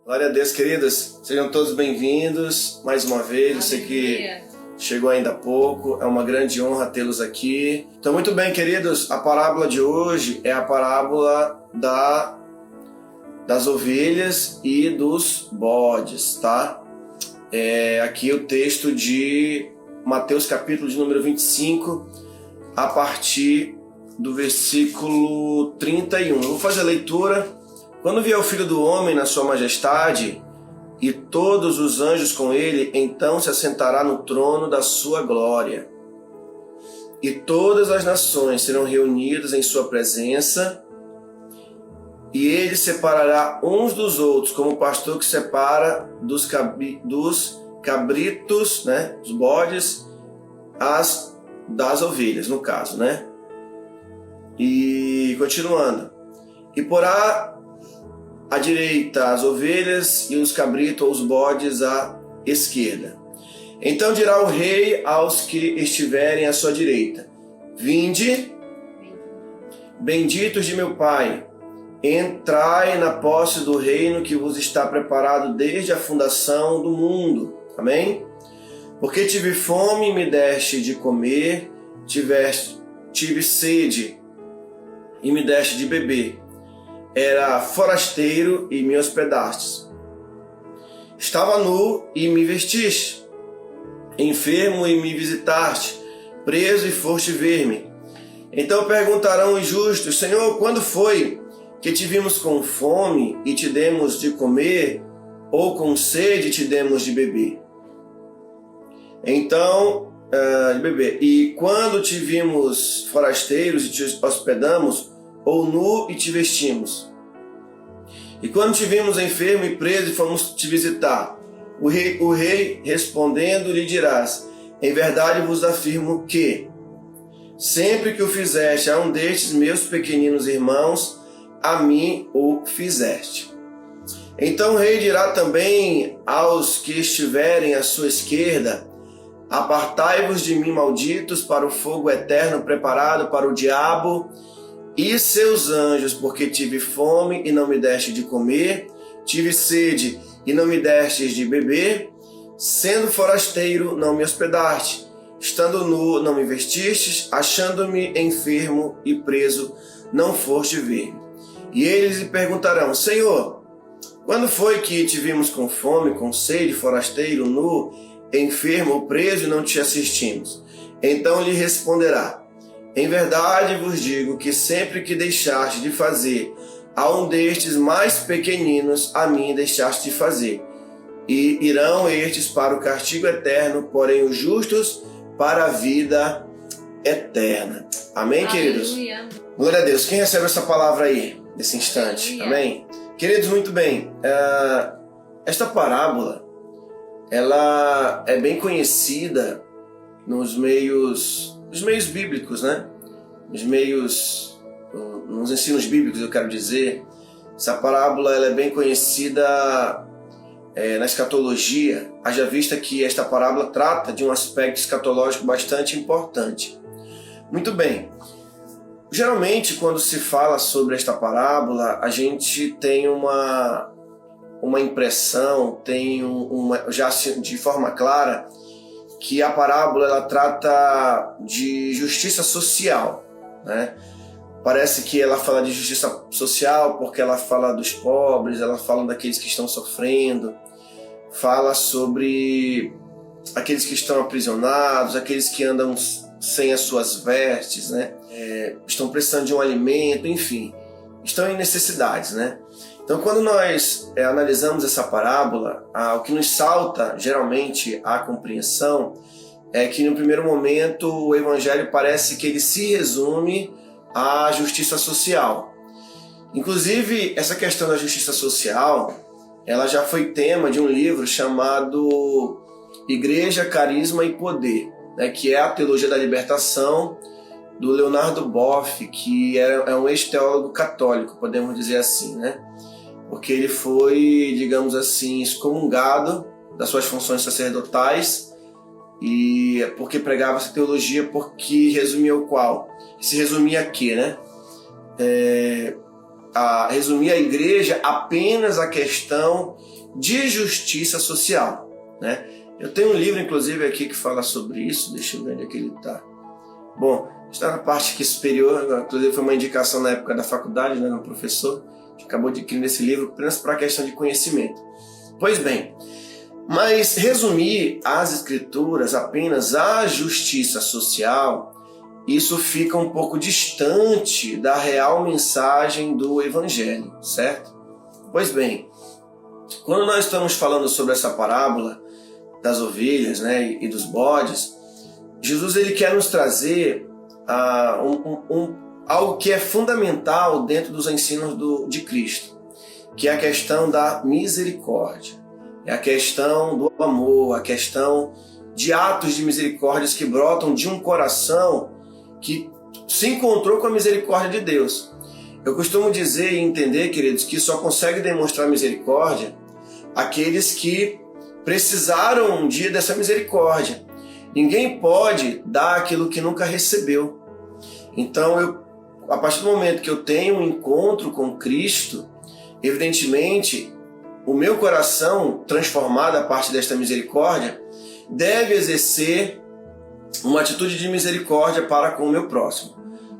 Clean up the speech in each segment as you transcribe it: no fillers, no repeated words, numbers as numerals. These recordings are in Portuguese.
Glória a Deus, queridos. Sejam todos bem-vindos mais uma vez. Eu sei que chegou ainda há pouco. É uma grande honra tê-los aqui. Então, muito bem, queridos. A parábola de hoje é a parábola das ovelhas e dos bodes, tá? Aqui o texto de Mateus, capítulo de número 25, a partir do versículo 31. Vou fazer a leitura. Quando vier o Filho do Homem na sua majestade e todos os anjos com ele, então se assentará no trono da sua glória. E todas as nações serão reunidas em sua presença, e ele separará uns dos outros, como o pastor que separa dos cabritos, né, os bodes, das ovelhas, no caso, né? E continuando. E porá à direita as ovelhas e os cabritos ou os bodes à esquerda. Então dirá o rei aos que estiverem à sua direita: Vinde, benditos de meu Pai, entrai na posse do reino que vos está preparado desde a fundação do mundo. Amém? Porque tive fome e me deste de comer, tive sede e me deste de beber. Era forasteiro e me hospedastes. Estava nu e me vestiste. Enfermo e me visitaste. Preso e foste ver-me. Então perguntarão os justos: Senhor, quando foi que te vimos com fome e te demos de comer, ou com sede e te demos de beber? E quando te vimos forasteiros e te hospedamos, ou nu e te vestimos? E quando te vimos enfermo e preso e fomos te visitar? O rei respondendo lhe dirás: em verdade vos afirmo que, sempre que o fizeste a um destes meus pequeninos irmãos, a mim o fizeste. Então o rei dirá também aos que estiverem à sua esquerda: apartai-vos de mim, malditos, para o fogo eterno preparado para o diabo e seus anjos, porque tive fome e não me deste de comer, tive sede e não me destes de beber, sendo forasteiro não me hospedaste, estando nu não me vestistes, achando-me enfermo e preso não foste ver-me. E eles lhe perguntarão: Senhor, quando foi que te vimos com fome, com sede, forasteiro, nu, enfermo ou preso e não te assistimos? Então lhe responderá: em verdade vos digo que sempre que deixaste de fazer a um destes mais pequeninos, a mim deixaste de fazer. E irão estes para o castigo eterno, porém os justos para a vida eterna. Amém, queridos? Aleluia. Glória a Deus. Quem recebe essa palavra aí, nesse instante? Aleluia. Amém? Queridos, muito bem. Esta parábola, ela é bem conhecida nos meios bíblicos, né? Nos ensinos bíblicos, eu quero dizer. Essa parábola ela é bem conhecida na escatologia, haja vista que esta parábola trata de um aspecto escatológico bastante importante. Muito bem. Geralmente, quando se fala sobre esta parábola, a gente tem uma impressão, já de forma clara, que a parábola ela trata de justiça social, né? Parece que ela fala de justiça social porque ela fala dos pobres, ela fala daqueles que estão sofrendo, fala sobre aqueles que estão aprisionados, aqueles que andam sem as suas vestes, né? Estão precisando de um alimento, enfim, estão em necessidades, né? Então, quando nós analisamos essa parábola, o que nos salta, geralmente, à compreensão é que, no primeiro momento, o Evangelho parece que ele se resume à justiça social. Inclusive, essa questão da justiça social, ela já foi tema de um livro chamado Igreja, Carisma e Poder, né, que é a Teologia da Libertação, do Leonardo Boff, que é um ex-teólogo católico, podemos dizer assim, né? Porque ele foi, digamos assim, excomungado das suas funções sacerdotais, e porque pregava essa teologia, porque resumia o qual? Se resumia aqui, né? resumir a igreja apenas à questão de justiça social, né? Eu tenho um livro, inclusive, aqui que fala sobre isso. Deixa eu ver onde é que ele está. Bom, está na parte aqui superior, inclusive foi uma indicação na época da faculdade, né, no professor, que acabou adquirindo esse livro apenas para a questão de conhecimento. Pois bem, mas resumir as escrituras apenas à justiça social, isso fica um pouco distante da real mensagem do Evangelho, certo? Pois bem, quando nós estamos falando sobre essa parábola das ovelhas, né, e dos bodes, Jesus ele quer nos trazer algo que é fundamental dentro dos ensinos de Cristo, que é a questão da misericórdia, é a questão do amor, a questão de atos de misericórdia que brotam de um coração que se encontrou com a misericórdia de Deus. Eu costumo dizer e entender, queridos, que só consegue demonstrar misericórdia aqueles que precisaram um dia dessa misericórdia. Ninguém pode dar aquilo que nunca recebeu. Então, a partir do momento que eu tenho um encontro com Cristo, evidentemente, o meu coração, transformado a partir desta misericórdia, deve exercer uma atitude de misericórdia para com o meu próximo.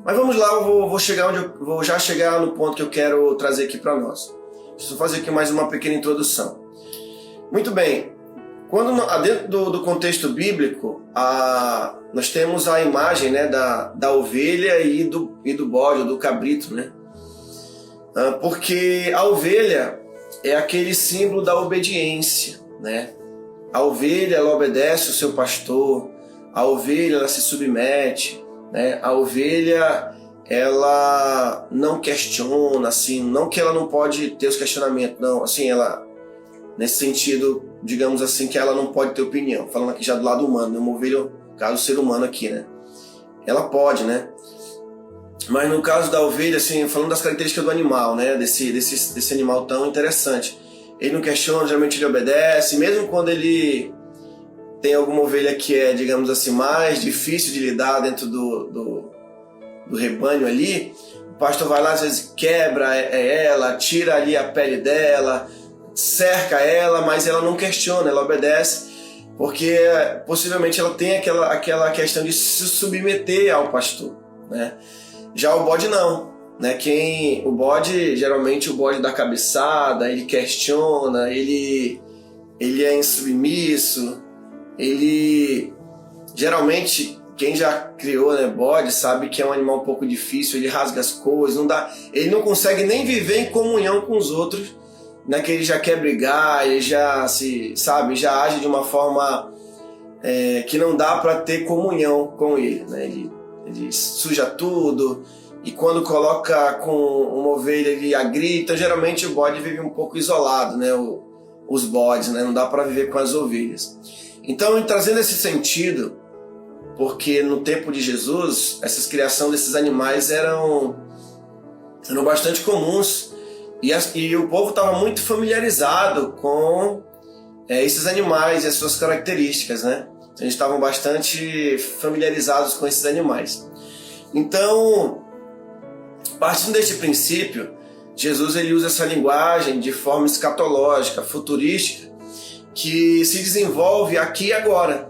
Mas vamos lá, eu vou já chegar no ponto que eu quero trazer aqui para nós. Deixa eu fazer aqui mais uma pequena introdução. Muito bem, dentro do contexto bíblico, nós temos a imagem, né, da ovelha e do bode, do cabrito, né? Porque a ovelha é aquele símbolo da obediência, né? A ovelha, ela obedece o seu pastor, a ovelha, ela se submete, né? A ovelha, ela não questiona, assim, não que ela não pode ter os questionamentos, não, assim, ela, nesse sentido, digamos assim, que ela não pode ter opinião, falando aqui já do lado humano, né? Uma ovelha, no caso, o ser humano aqui, né? Ela pode, né? Mas no caso da ovelha, assim, falando das características do animal, né? Desse animal tão interessante. Ele não questiona, geralmente ele obedece, mesmo quando ele tem alguma ovelha que é, digamos assim, mais difícil de lidar dentro do rebanho ali, o pastor vai lá, às vezes quebra ela, tira ali a pele dela, cerca ela, mas ela não questiona, ela obedece, porque possivelmente ela tem aquela questão de se submeter ao pastor, né? Já o bode não, né? Geralmente o bode dá cabeçada, ele questiona, ele é insubmisso, geralmente quem já criou, né, bode sabe que é um animal um pouco difícil, ele rasga as coisas, ele não consegue nem viver em comunhão com os outros, né, que ele já quer brigar, ele já já age de uma forma que não dá para ter comunhão com ele, né? Ele suja tudo, e quando coloca com uma ovelha ele agrita. Geralmente o bode vive um pouco isolado, né? Os bodes, né? Não dá para viver com as ovelhas. Então, trazendo esse sentido, porque no tempo de Jesus, essa criação desses animais eram bastante comuns, e o povo estava muito familiarizado com esses animais e as suas características, né? Eles estavam bastante familiarizados com esses animais. Então, partindo deste princípio, Jesus ele usa essa linguagem de forma escatológica, futurística, que se desenvolve aqui e agora.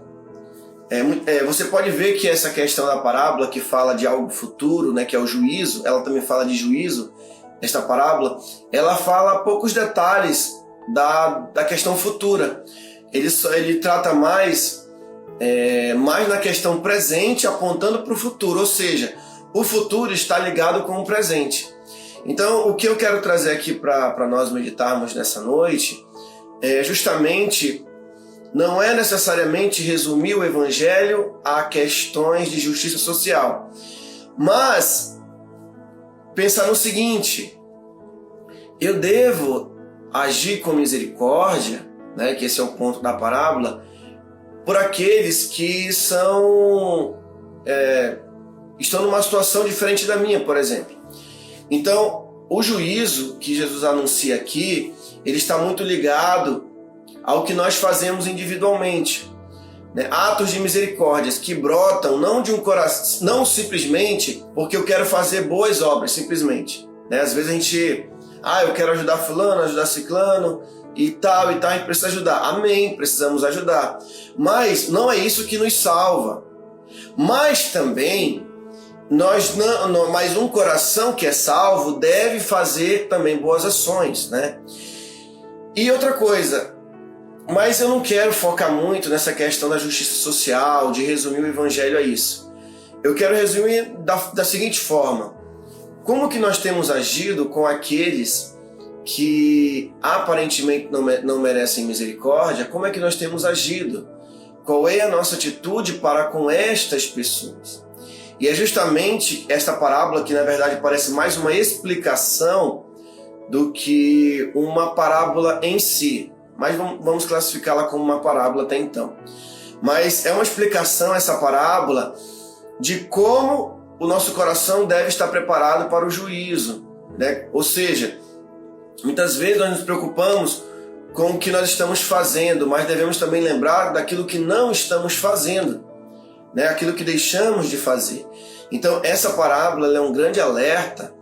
Você pode ver que essa questão da parábola, que fala de algo futuro, né, que é o juízo, ela também fala de juízo, esta parábola, ela fala poucos detalhes da questão futura. Ele trata mais na questão presente, apontando para o futuro, ou seja, o futuro está ligado com o presente. Então, o que eu quero trazer aqui para nós meditarmos nessa noite é justamente, não é necessariamente resumir o Evangelho a questões de justiça social, mas pensar no seguinte: eu devo agir com misericórdia, né, que esse é o ponto da parábola, por aqueles que estão numa situação diferente da minha, por exemplo. Então, o juízo que Jesus anuncia aqui, ele está muito ligado ao que nós fazemos individualmente, né? Atos de misericórdias que brotam não de um coração, não simplesmente porque eu quero fazer boas obras, simplesmente, né? Às vezes a gente, eu quero ajudar fulano, ajudar ciclano e tal, a gente precisa ajudar. Amém, precisamos ajudar. Mas não é isso que nos salva. Mas também, mas um coração que é salvo deve fazer também boas ações, né? E outra coisa, mas eu não quero focar muito nessa questão da justiça social, de resumir o evangelho a isso. Eu quero resumir da seguinte forma: como que nós temos agido com aqueles que aparentemente não merecem misericórdia? Como é que nós temos agido? Qual é a nossa atitude para com estas pessoas? E é justamente esta parábola que, na verdade, parece mais uma explicação do que uma parábola em si. Mas vamos classificá-la como uma parábola até então. Mas é uma explicação, essa parábola, de como o nosso coração deve estar preparado para o juízo, né? Ou seja, muitas vezes nós nos preocupamos com o que nós estamos fazendo, mas devemos também lembrar daquilo que não estamos fazendo, né? Aquilo que deixamos de fazer. Então, essa parábola é um grande alerta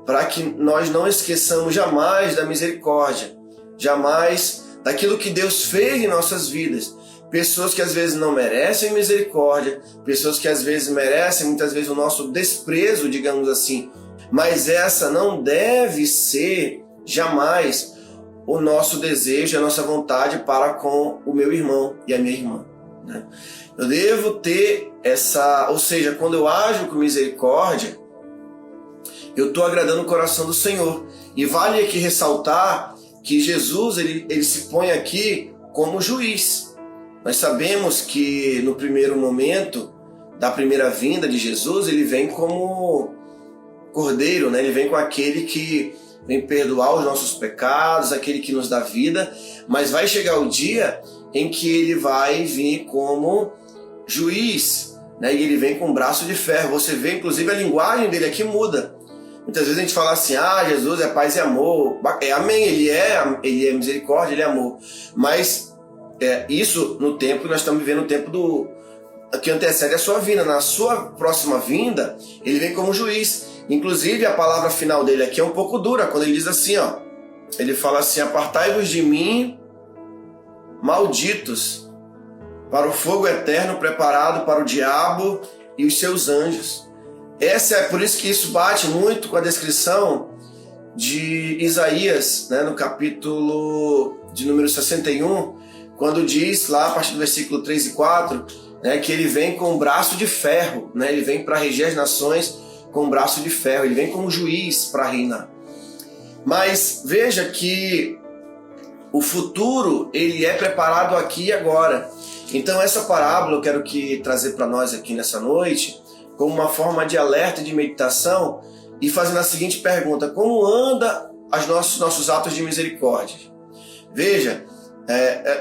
para que nós não esqueçamos jamais da misericórdia, jamais daquilo que Deus fez em nossas vidas. Pessoas que às vezes não merecem misericórdia, pessoas que às vezes merecem, muitas vezes, o nosso desprezo, digamos assim. Mas essa não deve ser jamais o nosso desejo, a nossa vontade para com o meu irmão e a minha irmã, né? Eu devo ter ou seja, quando eu ajo com misericórdia, eu estou agradando o coração do Senhor. E vale aqui ressaltar que Jesus ele se põe aqui como juiz. Nós sabemos que no primeiro momento da primeira vinda de Jesus, ele vem como cordeiro, né? Ele vem com aquele que vem perdoar os nossos pecados, aquele que nos dá vida, mas vai chegar o dia em que ele vai vir como juiz, né? E ele vem com um braço de ferro. Você vê, inclusive, a linguagem dele aqui muda. Muitas vezes a gente fala assim, Jesus é paz e amor. Amém, ele é misericórdia, ele é amor. Mas isso no tempo que nós estamos vivendo, o tempo que antecede a sua vinda. Na sua próxima vinda, ele vem como juiz. Inclusive, a palavra final dele aqui é um pouco dura, quando ele diz assim, ele fala assim: apartai-vos de mim, malditos, para o fogo eterno preparado para o diabo e os seus anjos. Por isso que isso bate muito com a descrição de Isaías, né, no capítulo de número 61, quando diz lá, a partir do versículo 3 e 4, né, que ele vem com um braço de ferro, né, ele vem para reger as nações com um braço de ferro, ele vem como juiz para reinar. Mas veja que o futuro, ele é preparado aqui e agora. Então essa parábola eu quero trazer para nós aqui nessa noite como uma forma de alerta e de meditação, e fazendo a seguinte pergunta: como anda os nossos atos de misericórdia? Veja,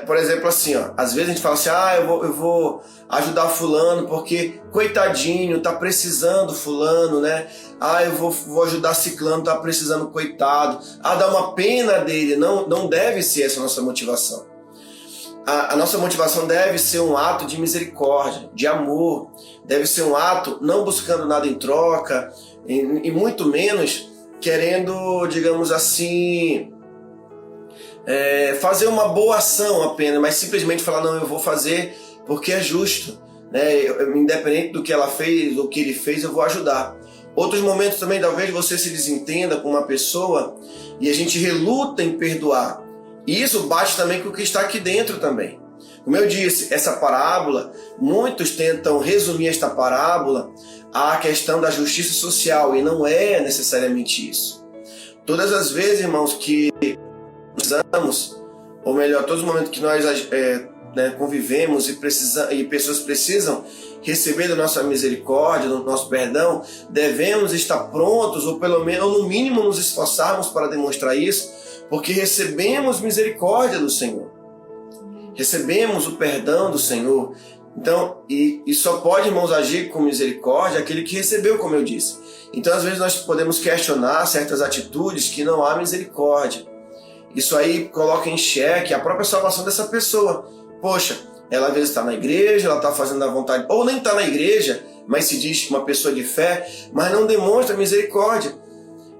por exemplo, assim, às vezes a gente fala assim, eu vou ajudar fulano porque coitadinho, tá precisando fulano, né? Eu vou ajudar ciclano, tá precisando, coitado. Dá uma pena dele. Não deve ser essa a nossa motivação. A nossa motivação deve ser um ato de misericórdia, de amor. Deve ser um ato não buscando nada em troca, e muito menos querendo, digamos assim, fazer uma boa ação apenas, mas simplesmente falar, não, eu vou fazer porque é justo, né? Independente do que ela fez ou que ele fez, eu vou ajudar. Outros momentos também, talvez você se desentenda com uma pessoa e a gente reluta em perdoar. E isso bate também com o que está aqui dentro também. Como eu disse, essa parábola, muitos tentam resumir esta parábola à questão da justiça social, e não é necessariamente isso. Todas as vezes, irmãos, que precisamos, ou melhor, todos os momentos que nós convivemos e pessoas precisam receber da nossa misericórdia, do nosso perdão, devemos estar prontos, ou pelo menos, ou no mínimo, nos esforçarmos para demonstrar isso, porque recebemos misericórdia do Senhor. Recebemos o perdão do Senhor. Então, e só pode, irmãos, agir com misericórdia aquele que recebeu, como eu disse. Então, às vezes, nós podemos questionar certas atitudes que não há misericórdia. Isso aí coloca em xeque a própria salvação dessa pessoa. Poxa, ela às vezes está na igreja, ela está fazendo a vontade, ou nem está na igreja, mas se diz uma pessoa de fé, mas não demonstra misericórdia.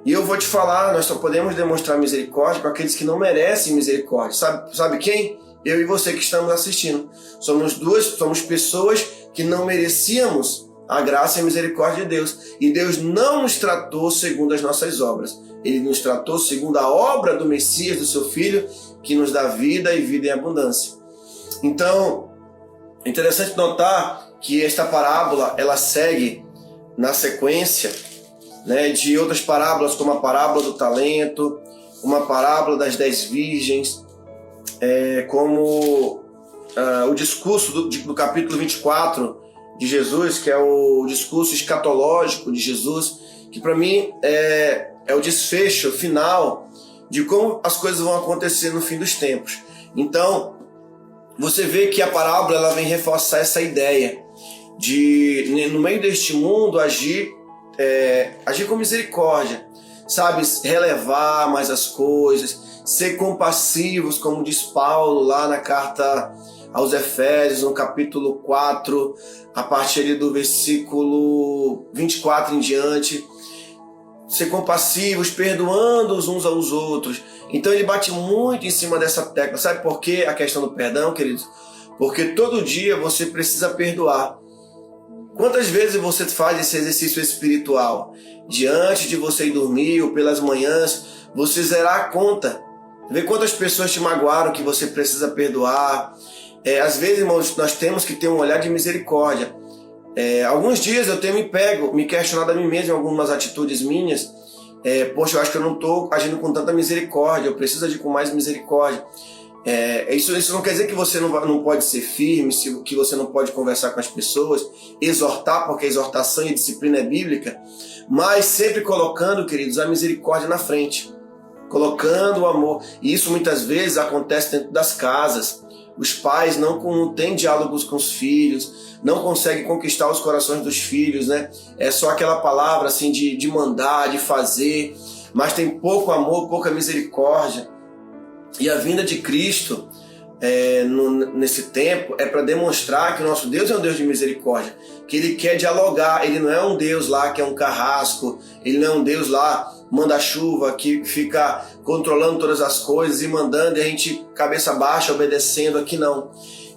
E eu vou te falar, nós só podemos demonstrar misericórdia com aqueles que não merecem misericórdia. Sabe quem? Eu e você que estamos assistindo. Somos pessoas que não merecíamos a graça e a misericórdia de Deus. E Deus não nos tratou segundo as nossas obras. Ele nos tratou segundo a obra do Messias, do seu Filho, que nos dá vida e vida em abundância. Então, é interessante notar que esta parábola, ela segue na sequência, né, de outras parábolas, como a parábola do talento, uma parábola das 10 virgens, como o discurso do capítulo 24 de Jesus, que é o discurso escatológico de Jesus, que para mim é o desfecho final de como as coisas vão acontecer no fim dos tempos. Então, você vê que a parábola ela vem reforçar essa ideia de, no meio deste mundo, agir com misericórdia, sabe? Relevar mais as coisas, ser compassivos, como diz Paulo lá na carta aos Efésios, no capítulo 4, a partir do versículo 24 em diante. Ser compassivos, perdoando os uns aos outros. Então ele bate muito em cima dessa tecla. Sabe por quê a questão do perdão, queridos? Porque todo dia você precisa perdoar. Quantas vezes você faz esse exercício espiritual? Diante de você ir dormir ou pelas manhãs, você zerar a conta. Vê quantas pessoas te magoaram que você precisa perdoar. Às vezes, irmãos, nós temos que ter um olhar de misericórdia. Alguns dias eu tenho me questionado a mim mesmo em algumas atitudes minhas. Poxa, eu acho que eu não estou agindo com tanta misericórdia, eu preciso agir com mais misericórdia. Isso não quer dizer que você não pode ser firme, que você não pode conversar com as pessoas, exortar, porque a exortação e a disciplina é bíblica, mas sempre colocando, queridos, a misericórdia na frente, colocando o amor. E isso muitas vezes acontece dentro das casas. Os pais não têm diálogos com os filhos, não conseguem conquistar os corações dos filhos, né? É só aquela palavra assim de mandar, de fazer, mas tem pouco amor, pouca misericórdia. E a vinda de Cristo nesse tempo é para demonstrar que o nosso Deus é um Deus de misericórdia, que Ele quer dialogar. Ele não é um Deus lá que é um carrasco, Ele não é um Deus lá manda-chuva que fica controlando todas as coisas e mandando e a gente cabeça baixa obedecendo. Aqui não.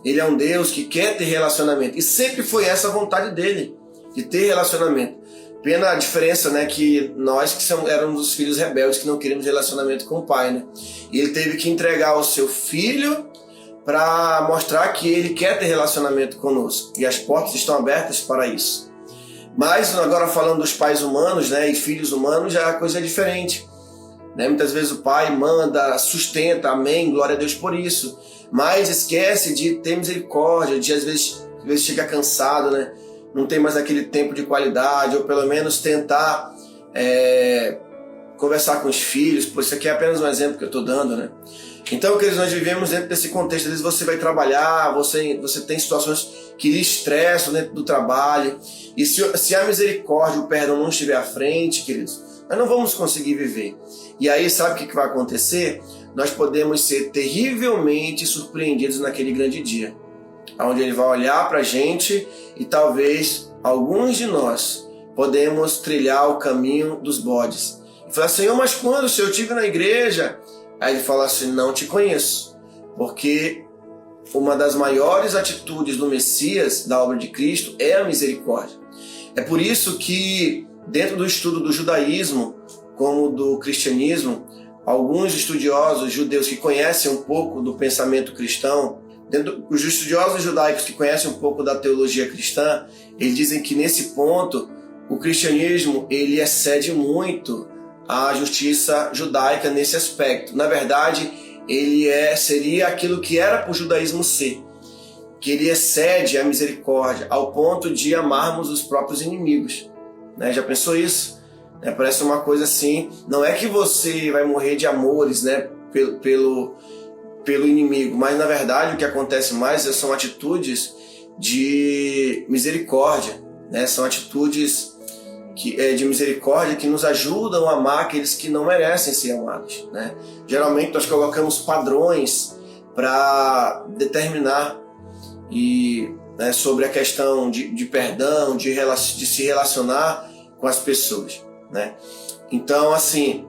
Ele é um Deus que quer ter relacionamento e sempre foi essa a vontade dele, de ter relacionamento. Pena a diferença, né, que nós que éramos os filhos rebeldes que não queríamos relacionamento com o pai, né? E ele teve que entregar o seu filho para mostrar que ele quer ter relacionamento conosco e as portas estão abertas para isso. Mas agora falando dos pais humanos, né, e filhos humanos, já a coisa é diferente, né? Muitas vezes o pai manda, sustenta, amém, glória a Deus por isso, mas esquece de ter misericórdia, de às vezes chega cansado, né? Não tem mais aquele tempo de qualidade, ou pelo menos tentar conversar com os filhos. Por isso aqui é apenas um exemplo que eu estou dando, né? Então, queridos, nós vivemos dentro desse contexto. Às vezes você vai trabalhar, você tem situações que lhe estressam dentro do trabalho. E se a misericórdia, o perdão não estiver à frente, queridos, nós não vamos conseguir viver. E aí, sabe o que vai acontecer? Nós podemos ser terrivelmente surpreendidos naquele grande dia, onde Ele vai olhar para a gente e talvez alguns de nós podemos trilhar o caminho dos bodes. E falar, Senhor, mas quando, se eu estive na igreja? Aí Ele fala assim, não te conheço, porque uma das maiores atitudes do Messias, da obra de Cristo, é a misericórdia. É por isso que dentro do estudo do judaísmo, como do cristianismo, alguns estudiosos judeus que conhecem um pouco do pensamento cristão, os estudiosos judaicos que conhecem um pouco da teologia cristã, eles dizem que nesse ponto o cristianismo ele excede muito a justiça judaica nesse aspecto. Na verdade, ele seria aquilo que era para o judaísmo ser, que ele excede a misericórdia ao ponto de amarmos os próprios inimigos, né? Já pensou isso? Parece uma coisa assim, não é que você vai morrer de amores, né, pelo inimigo, mas na verdade o que acontece mais são atitudes de misericórdia, né? São atitudes de misericórdia que nos ajudam a amar aqueles que não merecem ser amados, né? Geralmente nós colocamos padrões para determinar sobre a questão de perdão, de se relacionar com as pessoas, né? Então, assim,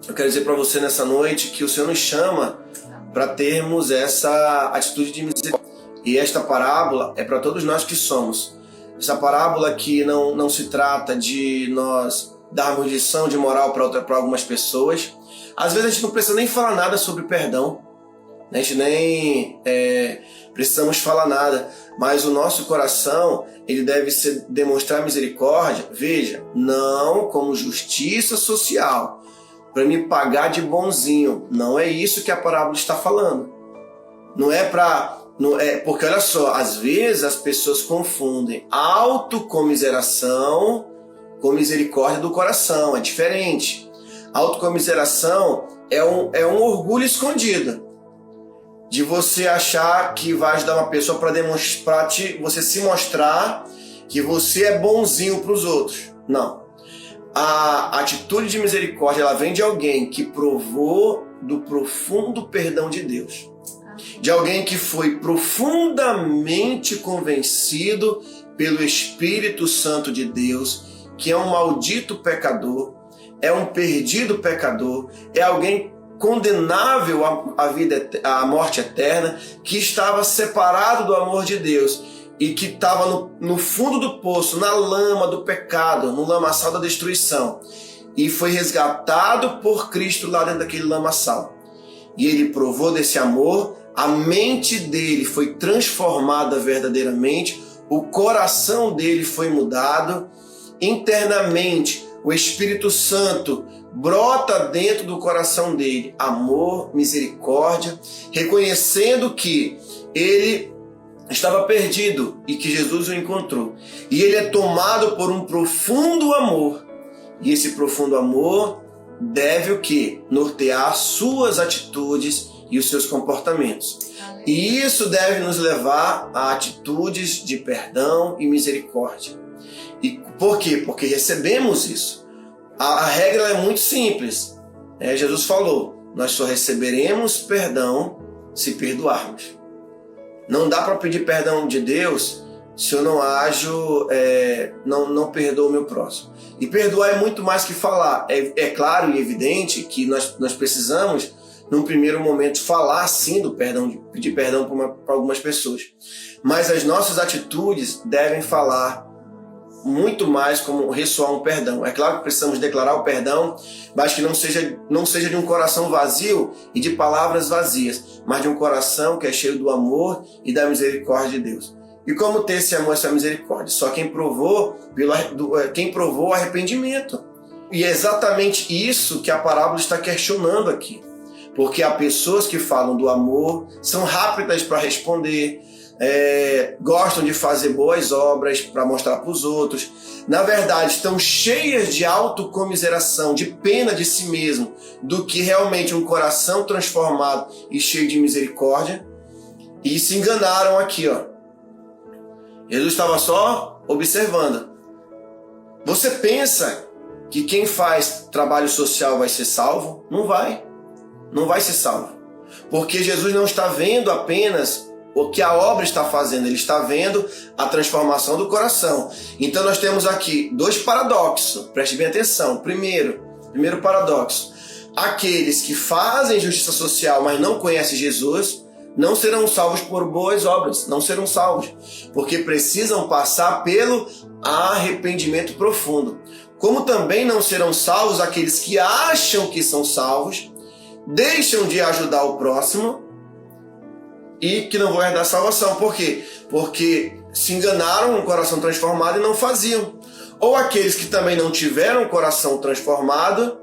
eu quero dizer para você nessa noite que o Senhor nos chama para termos essa atitude de misericórdia. E esta parábola é para todos nós que somos. Essa parábola que não se trata de nós darmos lição de moral para algumas pessoas. Às vezes a gente não precisa nem falar nada sobre perdão. A gente nem precisamos falar nada. Mas o nosso coração, ele deve demonstrar misericórdia. Veja, não como justiça social, para me pagar de bonzinho. Não é isso que a parábola está falando. Porque olha só, às vezes as pessoas confundem autocomiseração com misericórdia do coração. É diferente. Autocomiseração é um orgulho escondido de você achar que vai ajudar uma pessoa para demonstrar, você se mostrar que você é bonzinho para os outros. Não. A atitude de misericórdia, ela vem de alguém que provou do profundo perdão de Deus. De alguém que foi profundamente convencido pelo Espírito Santo de Deus, que é um maldito pecador, é um perdido pecador, é alguém condenável à morte eterna, que estava separado do amor de Deus e que estava no fundo do poço, na lama do pecado, no lamaçal da destruição, e foi resgatado por Cristo lá dentro daquele lamaçal. E ele provou desse amor, a mente dele foi transformada verdadeiramente, o coração dele foi mudado, internamente o Espírito Santo brota dentro do coração dele amor, misericórdia, reconhecendo que ele estava perdido e que Jesus o encontrou. E ele é tomado por um profundo amor. E esse profundo amor deve o quê? Nortear suas atitudes e os seus comportamentos. E isso deve nos levar a atitudes de perdão e misericórdia. E por quê? Porque recebemos isso. A regra é muito simples. Jesus falou, nós só receberemos perdão se perdoarmos. Não dá para pedir perdão de Deus se eu não ajo, não perdoo o meu próximo. E perdoar é muito mais que falar. É claro e evidente que nós precisamos, num primeiro momento, falar sim do perdão, de pedir perdão para algumas pessoas. Mas as nossas atitudes devem falar muito mais como ressoar um perdão. É claro que precisamos declarar o perdão, mas que não seja de um coração vazio e de palavras vazias, mas de um coração que é cheio do amor e da misericórdia de Deus. E como ter esse amor e essa misericórdia? Só quem provou o arrependimento. E é exatamente isso que a parábola está questionando aqui. Porque há pessoas que falam do amor, são rápidas para responder, gostam de fazer boas obras para mostrar para os outros. Na verdade, estão cheias de autocomiseração, de pena de si mesmo, do que realmente um coração transformado e cheio de misericórdia. E se enganaram aqui, ó. Jesus estava só observando. Você pensa que quem faz trabalho social vai ser salvo? Não vai. Não vai ser salvo. Porque Jesus não está vendo apenas o que a obra está fazendo, ele está vendo a transformação do coração. Então nós temos aqui dois paradoxos, preste bem atenção. Primeiro paradoxo, aqueles que fazem justiça social, mas não conhecem Jesus, não serão salvos por boas obras, não serão salvos, porque precisam passar pelo arrependimento profundo. Como também não serão salvos aqueles que acham que são salvos, deixam de ajudar o próximo e que não vão herdar salvação. Por quê? Porque se enganaram, um coração transformado, e não faziam. Ou aqueles que também não tiveram um coração transformado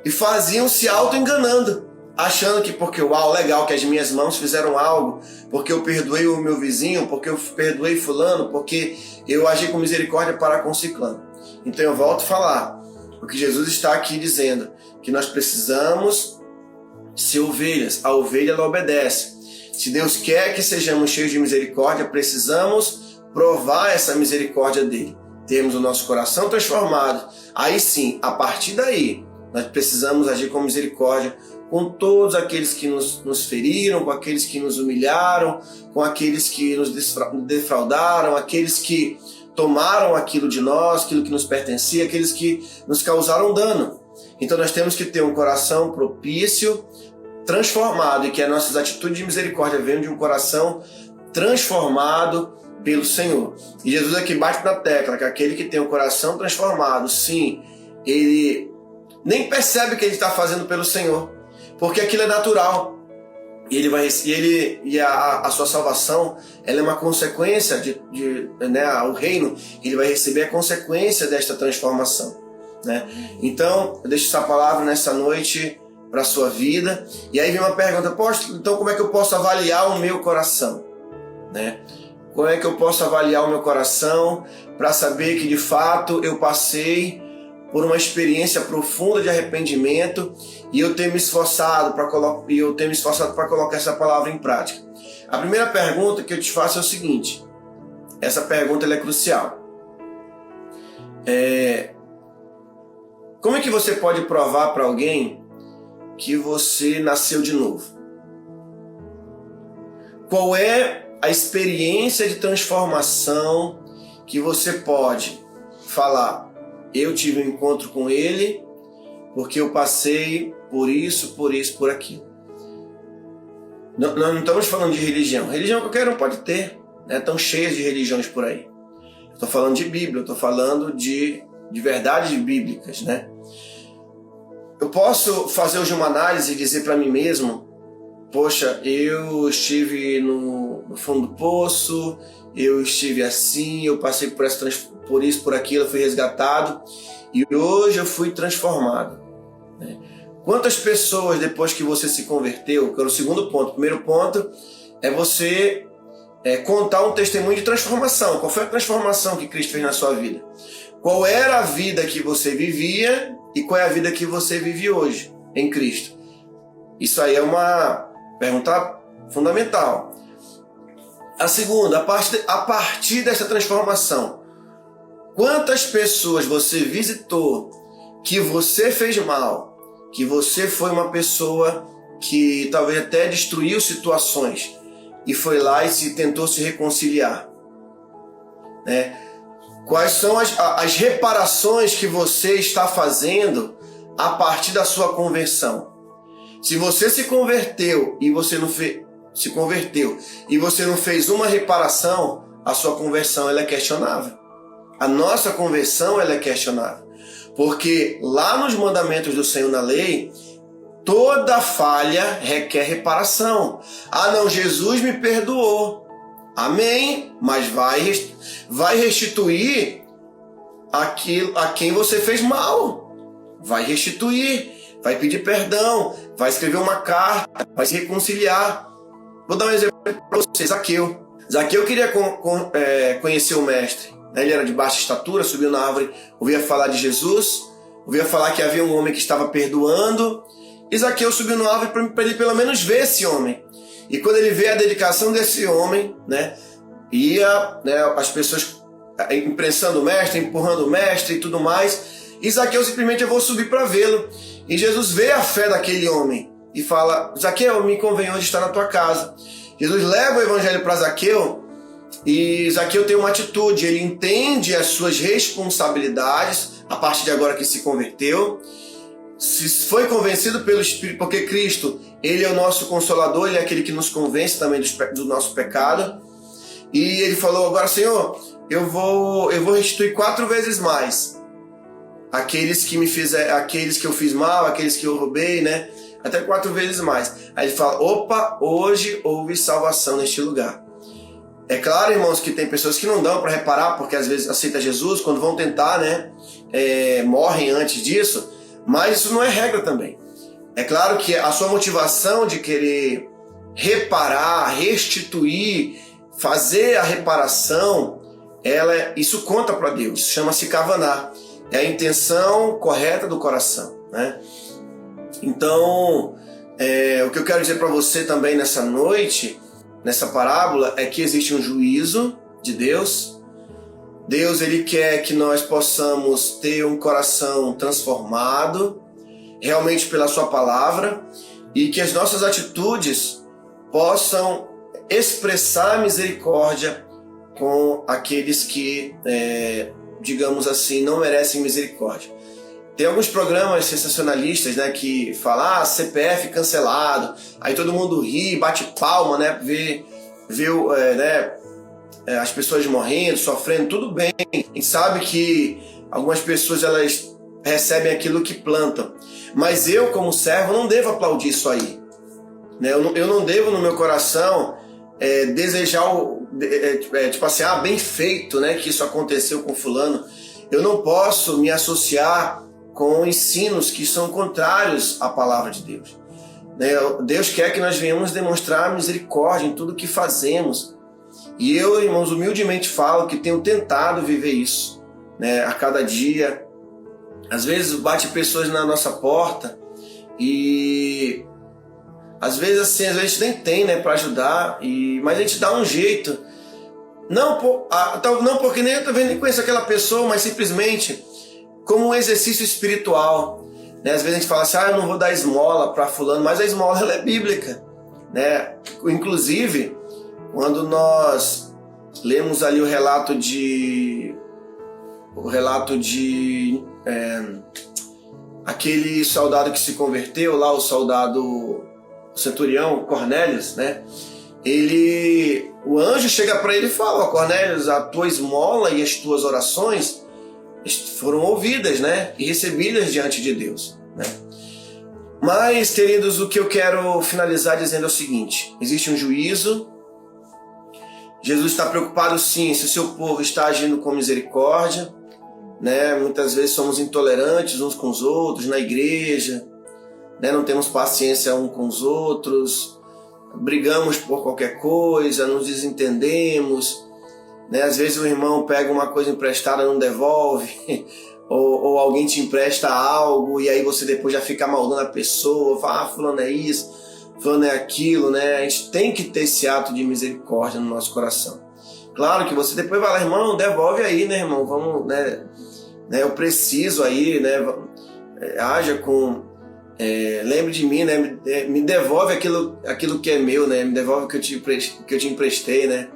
e faziam se auto-enganando, achando que porque, uau, legal que as minhas mãos fizeram algo, porque eu perdoei o meu vizinho, porque eu perdoei fulano, porque eu agi com misericórdia para com ciclano. Então eu volto a falar o que Jesus está aqui dizendo, que nós precisamos ser ovelhas. A ovelha ela obedece. Se Deus quer que sejamos cheios de misericórdia, precisamos provar essa misericórdia dele. Temos o nosso coração transformado. Aí sim, a partir daí, nós precisamos agir com misericórdia com todos aqueles que nos feriram, com aqueles que nos humilharam, com aqueles que nos defraudaram, aqueles que tomaram aquilo de nós, aquilo que nos pertencia, aqueles que nos causaram dano. Então nós temos que ter um coração propício, transformado, e que as nossas atitudes de misericórdia venham de um coração transformado pelo Senhor. E Jesus aqui bate na tecla que aquele que tem um coração transformado, sim, ele nem percebe o que ele está fazendo pelo Senhor, porque aquilo é natural. E a sua salvação, ela é uma consequência o reino, ele vai receber a consequência desta transformação, né? Então, eu deixo essa palavra nessa noite para a sua vida. E aí vem uma pergunta: poxa, então como é que eu posso avaliar o meu coração, né? Como é que eu posso avaliar o meu coração para saber que de fato eu passei por uma experiência profunda de arrependimento e eu tenho me esforçado para colocar essa palavra em prática? A primeira pergunta que eu te faço é o seguinte: essa pergunta ela é crucial. Como é que você pode provar para alguém que você nasceu de novo? Qual é a experiência de transformação que você pode falar? Eu tive um encontro com ele porque eu passei por isso, por aquilo. Nós não estamos falando de religião. Religião qualquer um pode ter, né? Estão cheias de religiões por aí. Estou falando de Bíblia, estou falando de verdades bíblicas, né? Eu posso fazer hoje uma análise e dizer para mim mesmo: poxa, eu estive no fundo do poço, eu estive assim, eu passei por isso, por aquilo, eu fui resgatado e hoje eu fui transformado, né? Quantas pessoas, depois que você se converteu, que era o segundo ponto, o primeiro ponto é você contar um testemunho de transformação. Qual foi a transformação que Cristo fez na sua vida? Qual era a vida que você vivia e qual é a vida que você vive hoje em Cristo? Isso aí é uma pergunta fundamental. A segunda, a partir dessa transformação, quantas pessoas você visitou que você fez mal, que você foi uma pessoa que talvez até destruiu situações e foi lá e tentou se reconciliar, né? Quais são as reparações que você está fazendo a partir da sua conversão? Se você se converteu e você não fez uma reparação, a sua conversão ela é questionável. A nossa conversão ela é questionável. Porque lá nos mandamentos do Senhor na lei, toda falha requer reparação. Ah não, Jesus me perdoou. Amém, mas vai restituir aquilo a quem você fez mal. Vai restituir, vai pedir perdão, vai escrever uma carta, vai se reconciliar. Vou dar um exemplo para você: Zaqueu. Zaqueu queria conhecer o mestre. Ele era de baixa estatura, subiu na árvore, ouvia falar de Jesus, ouvia falar que havia um homem que estava perdoando. E Zaqueu subiu na árvore para ele pelo menos ver esse homem. E quando ele vê a dedicação desse homem, né, as pessoas imprensando o mestre, empurrando o mestre e tudo mais, e Zaqueu simplesmente: eu vou subir para vê-lo. E Jesus vê a fé daquele homem e fala: Zaqueu, me convém hoje estar na tua casa. Jesus leva o evangelho para Zaqueu e Zaqueu tem uma atitude, ele entende as suas responsabilidades a partir de agora que se converteu. Se foi convencido pelo Espírito, porque Cristo, ele é o nosso consolador, ele é aquele que nos convence também do nosso pecado. E ele falou: agora, Senhor, eu vou restituir 4 vezes mais aqueles que eu fiz mal, aqueles que eu roubei, né? Até 4 vezes mais. Aí ele fala: opa, hoje houve salvação neste lugar. É claro, irmãos, que tem pessoas que não dão para reparar, porque às vezes aceita Jesus, quando vão tentar, né, morrem antes disso. Mas isso não é regra também. É claro que a sua motivação de querer reparar, restituir, fazer a reparação, isso conta para Deus. Chama-se kavaná. É a intenção correta do coração, né? Então, o que eu quero dizer para você também nessa noite, nessa parábola, é que existe um juízo de Deus. Deus, ele quer que nós possamos ter um coração transformado realmente pela sua palavra e que as nossas atitudes possam expressar misericórdia com aqueles que, digamos assim, não merecem misericórdia. Tem alguns programas sensacionalistas, né, que falam, CPF cancelado, aí todo mundo ri, bate palma, né, vê as pessoas morrendo, sofrendo, tudo bem. A gente sabe que algumas pessoas elas recebem aquilo que plantam, mas eu, como servo, não devo aplaudir isso aí, né? Eu não devo no meu coração desejar tipo assim, bem feito, né, que isso aconteceu com fulano. Eu não posso me associar com ensinos que são contrários à palavra de Deus. Deus quer que nós venhamos demonstrar misericórdia em tudo que fazemos. E eu, irmãos, humildemente falo que tenho tentado viver isso, né, a cada dia. Às vezes bate pessoas na nossa porta e às vezes assim, a gente nem tem, né, para ajudar, mas a gente dá um jeito. Não porque nem eu nem conheço aquela pessoa, mas simplesmente como um exercício espiritual, né? Às vezes a gente fala assim, eu não vou dar esmola para fulano, mas a esmola ela é bíblica, né? Inclusive, quando nós lemos ali o relato de aquele soldado que se converteu lá, o centurião Cornélios, né? O anjo chega para ele e fala, Cornélios, a tua esmola e as tuas orações foram ouvidas, né, e recebidas diante de Deus, né? Mas, queridos, o que eu quero finalizar dizendo é o seguinte: existe um juízo. Jesus está preocupado, sim, se o seu povo está agindo com misericórdia, né? Muitas vezes somos intolerantes uns com os outros na igreja, né? Não temos paciência uns com os outros, brigamos por qualquer coisa, nos desentendemos, né? Às vezes o irmão pega uma coisa emprestada e não devolve, ou alguém te empresta algo e aí você depois já fica maldando a pessoa, fala, fulano é isso, fulano é aquilo, né? A gente tem que ter esse ato de misericórdia no nosso coração. Claro que você depois vai lá, irmão, devolve aí, né, irmão? Vamos, né? Eu preciso aí, né? Haja com... lembre de mim, né? Me devolve aquilo que é meu, né? Me devolve o que eu te emprestei, né?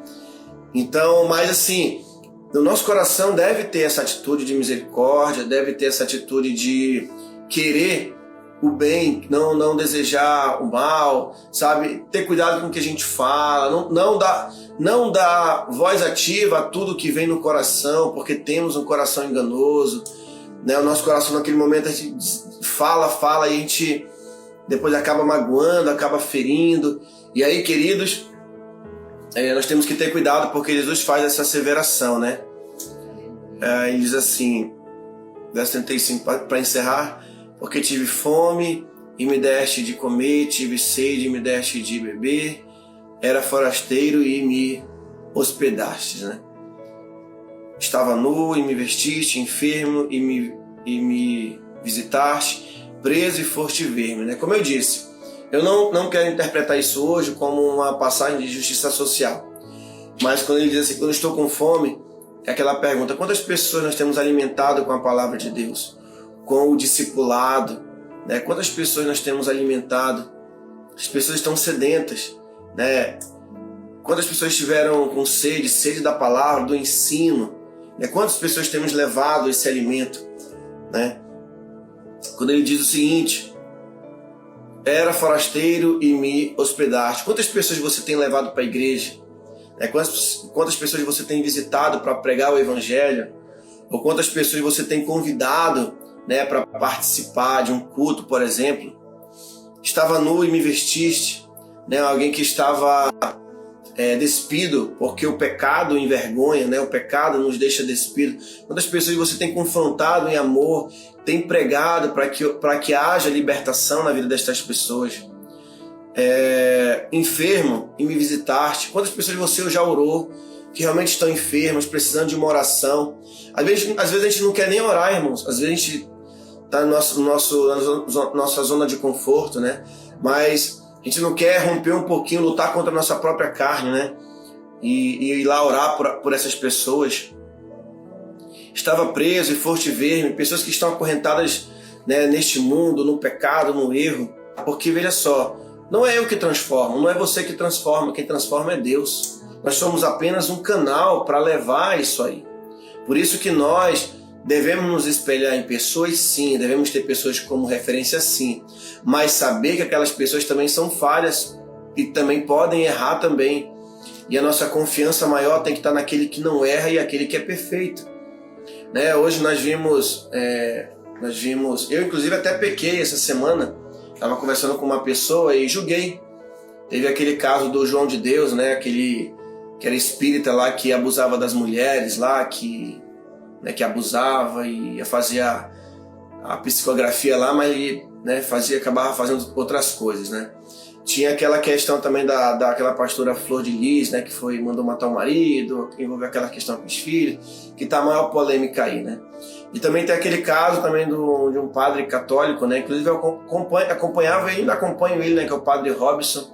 Então, mas assim, no nosso coração deve ter essa atitude de misericórdia, deve ter essa atitude de querer o bem, não desejar o mal, sabe? Ter cuidado com o que a gente fala, não dar voz ativa a tudo que vem no coração, porque temos um coração enganoso, né? O nosso coração naquele momento a gente fala e a gente depois acaba magoando, acaba ferindo. E aí, queridos, nós temos que ter cuidado, porque Jesus faz essa asseveração, né? Ele diz assim, verso 35, para encerrar: porque tive fome e me deste de comer, tive sede e me deste de beber, era forasteiro e me hospedastes, né? Estava nu e me vestiste, enfermo e me visitaste, preso e foste ver-me, né? Como eu disse, eu não quero interpretar isso hoje como uma passagem de justiça social, mas quando ele diz assim, quando eu estou com fome, é aquela pergunta: quantas pessoas nós temos alimentado com a palavra de Deus, com o discipulado, né? Quantas pessoas nós temos alimentado? As pessoas estão sedentas, né? Quantas pessoas estiveram com sede da palavra, do ensino, né? Quantas pessoas temos levado esse alimento, né? Quando ele diz o seguinte: era forasteiro e me hospedaste. Quantas pessoas você tem levado para a igreja? Quantas pessoas você tem visitado para pregar o evangelho? Ou quantas pessoas você tem convidado, né, para participar de um culto, por exemplo? Estava nu e me vestiste, né? Alguém que estava despido, porque o pecado envergonha, né? O pecado nos deixa despido. Quantas pessoas você tem confrontado em amor, tem pregado para que haja libertação na vida destas pessoas? Enfermo e me visitaste. Quantas pessoas você já orou que realmente estão enfermas, precisando de uma oração? Às vezes a gente não quer nem orar, irmãos. Às vezes a gente está na nossa zona de conforto, né? Mas a gente não quer romper um pouquinho, lutar contra a nossa própria carne, né? E ir lá orar por essas pessoas. Estava preso e foste ver-me. Pessoas que estão acorrentadas, né, neste mundo, no pecado, no erro. Porque, veja só, não é eu que transformo, não é você que transforma, quem transforma é Deus. Nós somos apenas um canal para levar isso aí. Por isso que nós Devemos nos espelhar em pessoas, sim, devemos ter pessoas como referência, sim, mas saber que aquelas pessoas também são falhas e também podem errar também. E a nossa confiança maior tem que estar naquele que não erra e aquele que é perfeito. Né? Hoje nós vimos, eu inclusive até pequei essa semana, estava conversando com uma pessoa e julguei. Teve aquele caso do João de Deus, né? Aquele que era espírita lá que abusava das mulheres lá, que abusava e fazia a psicografia lá, mas né, acabava fazendo outras coisas, né? Tinha aquela questão também daquela pastora Flor de Lis, né, que mandou matar o marido, envolveu aquela questão com os filhos, que tá a maior polêmica aí, né? E também tem aquele caso também de um padre católico, né? Inclusive eu acompanhava e ainda acompanho ele, né, que é o padre Robson.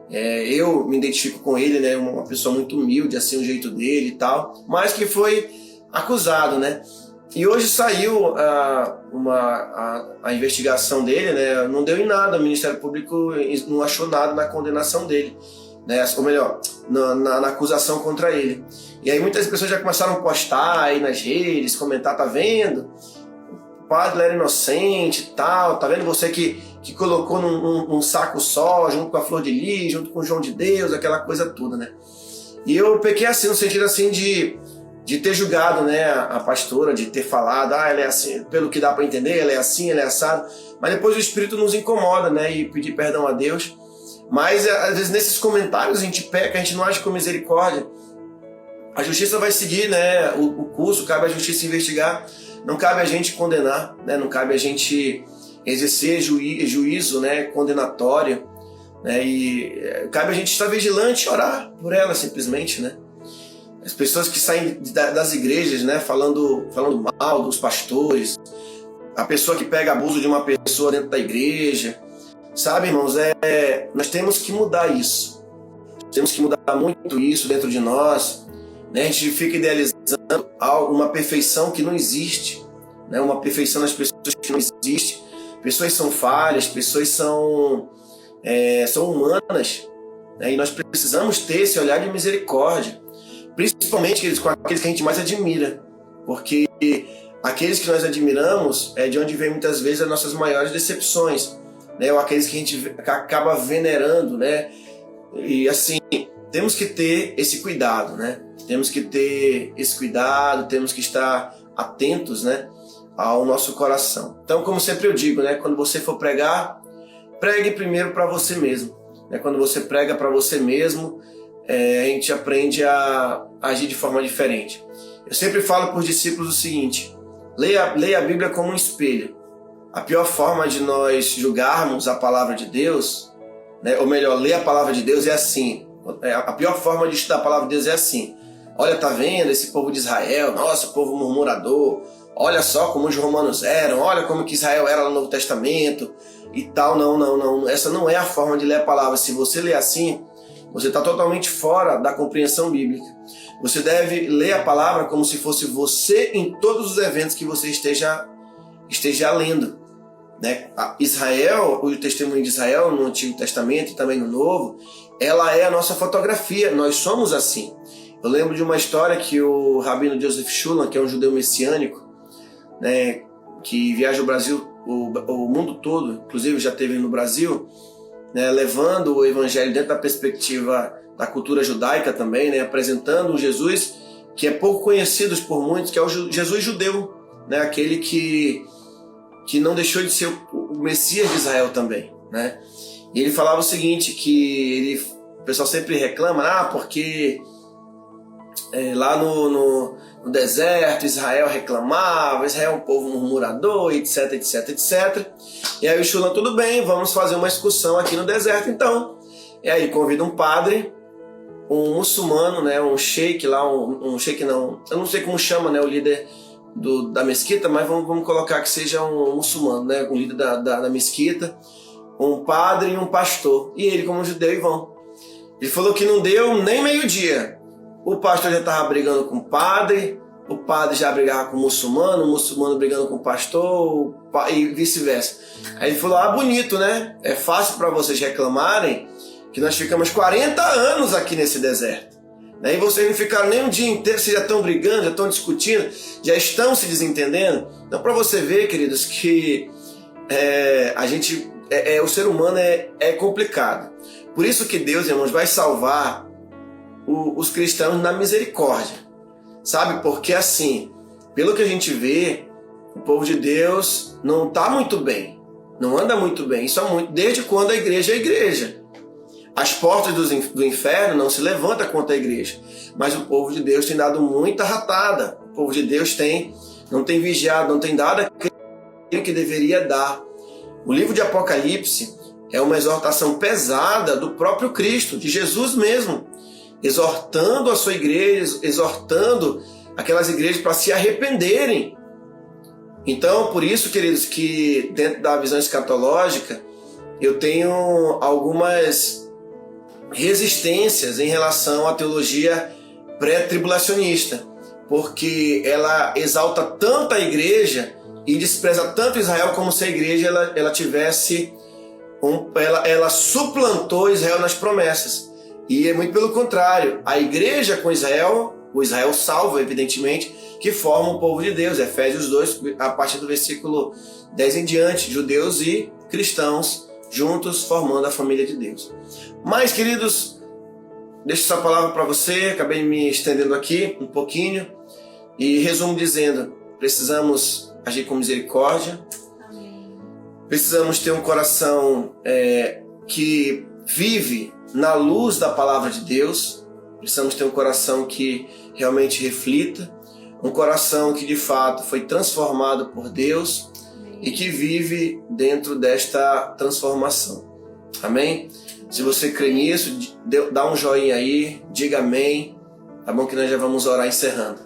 Eu me identifico com ele, né? Uma pessoa muito humilde, assim, o jeito dele e tal, mas que foi acusado, né? E hoje saiu a investigação dele, né? Não deu em nada, o Ministério Público não achou nada na condenação dele, né? Ou melhor, na acusação contra ele. E aí muitas pessoas já começaram a postar aí nas redes, comentar, tá vendo? O padre era inocente e tal, tá vendo? Você que colocou num saco só, junto com a Flor de Lis, junto com o João de Deus, aquela coisa toda, né? E eu pequei assim, no sentido assim de ter julgado, né, a pastora, de ter falado, ela é assim, pelo que dá para entender, ela é assim, ela é assado, mas depois o Espírito nos incomoda, né, e pedir perdão a Deus. Mas às vezes nesses comentários a gente peca, a gente não age com misericórdia. A justiça vai seguir, né, o curso, cabe à justiça investigar, não cabe a gente condenar, né, não cabe a gente exercer juízo, né, condenatório, né, e cabe a gente estar vigilante e orar por ela simplesmente, né. As pessoas que saem das igrejas, né, falando mal dos pastores, a pessoa que pega abuso de uma pessoa dentro da igreja, sabe, irmãos, nós temos que mudar isso. Temos que mudar muito isso dentro de nós, né? A gente fica idealizando uma perfeição que não existe, né? Uma perfeição nas pessoas que não existe. Pessoas são falhas, pessoas são humanas, né? E nós precisamos ter esse olhar de misericórdia. Principalmente com aqueles que a gente mais admira, porque aqueles que nós admiramos é de onde vem muitas vezes as nossas maiores decepções, né? Ou aqueles que a gente acaba venerando, né? E assim, temos que ter esse cuidado, né? Temos que ter esse cuidado, temos que estar atentos, né, ao nosso coração. Então, como sempre eu digo, né, quando você for pregar, pregue primeiro para você mesmo, né? Quando você prega para você mesmo, a gente aprende a agir de forma diferente. Eu sempre falo para os discípulos o seguinte: leia a Bíblia como um espelho. A pior forma de nós julgarmos a palavra de Deus, né, ou melhor, ler a palavra de Deus é assim. A pior forma de estudar a palavra de Deus é assim: olha, tá vendo esse povo de Israel? Nossa, povo murmurador. Olha só como os romanos eram. Olha como que Israel era no Novo Testamento e tal. Não. Essa não é a forma de ler a palavra. Se você ler assim, você está totalmente fora da compreensão bíblica. Você deve ler a palavra como se fosse você em todos os eventos que você esteja lendo, né? Israel, o testemunho de Israel no Antigo Testamento e também no Novo, ela é a nossa fotografia. Nós somos assim. Eu lembro de uma história que o rabino Joseph Shulam, que é um judeu messiânico, né, que viaja o Brasil, o mundo todo, inclusive já esteve no Brasil, né, levando o evangelho dentro da perspectiva da cultura judaica também, né, apresentando um Jesus que é pouco conhecido por muitos, que é o Jesus judeu, né, aquele que não deixou de ser o Messias de Israel também, né? E ele falava o seguinte, que o pessoal sempre reclama, porque lá no deserto Israel reclamava, Israel é um povo murmurador, etc. E aí o Shulam, tudo bem, vamos fazer uma excursão aqui no deserto então. E aí convida um padre, um muçulmano, né, um sheik lá, um sheik não, eu não sei como chama, né, o líder da mesquita, mas vamos colocar que seja um muçulmano, né, um líder da mesquita, um padre e um pastor, e ele como judeu e vão. Ele falou que não deu nem meio-dia, o pastor já estava brigando com o padre já brigava com o muçulmano brigando com o pastor e vice-versa. Aí ele falou, bonito, né, é fácil para vocês reclamarem que nós ficamos 40 anos aqui nesse deserto. E vocês não ficaram nem um dia inteiro, vocês já estão brigando, já estão discutindo, já estão se desentendendo. Então, para você ver, queridos, que o ser humano é complicado. Por isso que Deus, irmãos, vai salvar os cristãos na misericórdia. Sabe? Porque assim, pelo que a gente vê, o povo de Deus não está muito bem, não anda muito bem. Isso desde quando a igreja é igreja. As portas do inferno não se levantam contra a igreja, mas o povo de Deus tem dado muita ratada. O povo de Deus não tem vigiado, não tem dado aquilo que deveria dar. O livro de Apocalipse é uma exortação pesada do próprio Cristo, de Jesus mesmo, exortando a sua igreja, exortando aquelas igrejas para se arrependerem. Então, por isso, queridos, que dentro da visão escatológica, eu tenho algumas resistências em relação à teologia pré-tribulacionista, porque ela exalta tanto a igreja e despreza tanto Israel como se a igreja ela tivesse ela suplantou Israel nas promessas. E é muito pelo contrário, a igreja com Israel, o Israel salvo, evidentemente, que forma o povo de Deus. Efésios 2, a partir do versículo 10 em diante, judeus e cristãos juntos formando a família de Deus. Mas, queridos, deixo essa palavra para você, acabei me estendendo aqui um pouquinho, e resumo dizendo, precisamos agir com misericórdia, precisamos ter um coração que vive na luz da palavra de Deus, precisamos ter um coração que realmente reflita, um coração que de fato foi transformado por Deus e que vive dentro desta transformação. Amém? Se você crê nisso, dá um joinha aí, diga amém, tá bom, que nós já vamos orar encerrando.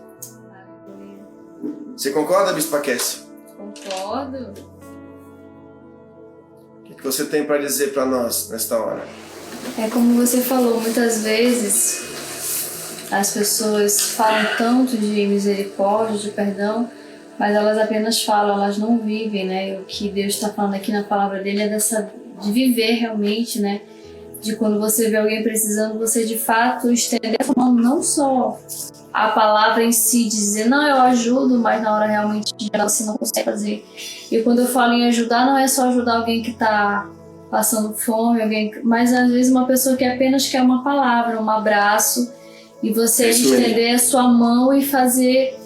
Você concorda, Bispa Kessia? Concordo. O que você tem para dizer para nós nesta hora? É como você falou, muitas vezes as pessoas falam tanto de misericórdia, de perdão, mas elas apenas falam, elas não vivem, né? O que Deus está falando aqui na palavra dele é de viver realmente, né? De quando você vê alguém precisando, você de fato estender a mão, não só a palavra em si, dizer, não, eu ajudo, mas na hora realmente você não consegue fazer. E quando eu falo em ajudar, não é só ajudar alguém que está passando fome, mas às vezes uma pessoa que apenas quer uma palavra, um abraço, e você estender a sua mão e fazer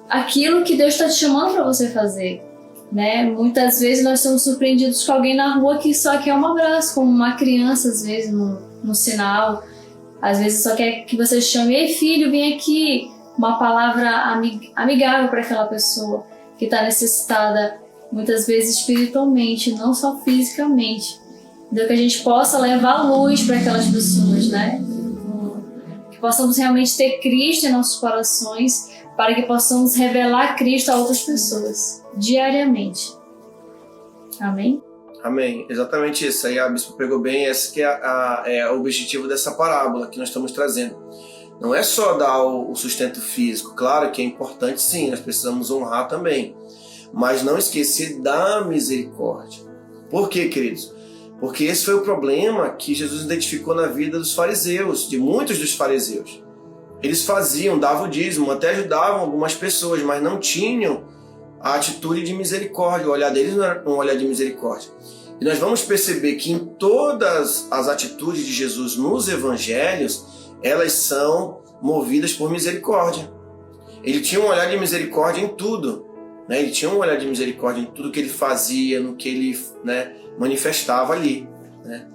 aquilo que Deus está te chamando para você fazer, né? Muitas vezes nós somos surpreendidos com alguém na rua que só quer um abraço, como uma criança, às vezes, no sinal. Às vezes só quer que você chame, ei filho, vem aqui, uma palavra amigável para aquela pessoa que está necessitada, muitas vezes espiritualmente, não só fisicamente. Então que a gente possa levar luz para aquelas pessoas, né? Que possamos realmente ter Cristo em nossos corações, para que possamos revelar Cristo a outras pessoas, diariamente. Amém? Amém. Exatamente isso. Aí a Bispa pegou bem, esse que é o objetivo dessa parábola que nós estamos trazendo. Não é só dar o sustento físico, claro que é importante sim, nós precisamos honrar também, mas não esquecer da misericórdia. Por quê, queridos? Porque esse foi o problema que Jesus identificou na vida dos fariseus, de muitos dos fariseus. Eles davam o dízimo, até ajudavam algumas pessoas, mas não tinham a atitude de misericórdia. O olhar deles não era um olhar de misericórdia. E nós vamos perceber que em todas as atitudes de Jesus nos evangelhos, elas são movidas por misericórdia. Ele tinha um olhar de misericórdia em tudo, né? Ele tinha um olhar de misericórdia em tudo que ele fazia, no que ele, né, manifestava ali, né?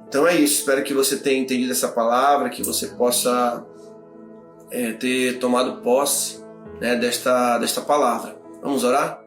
Então é isso. Espero que você tenha entendido essa palavra, que você possa ter tomado posse, né, desta palavra. Vamos orar?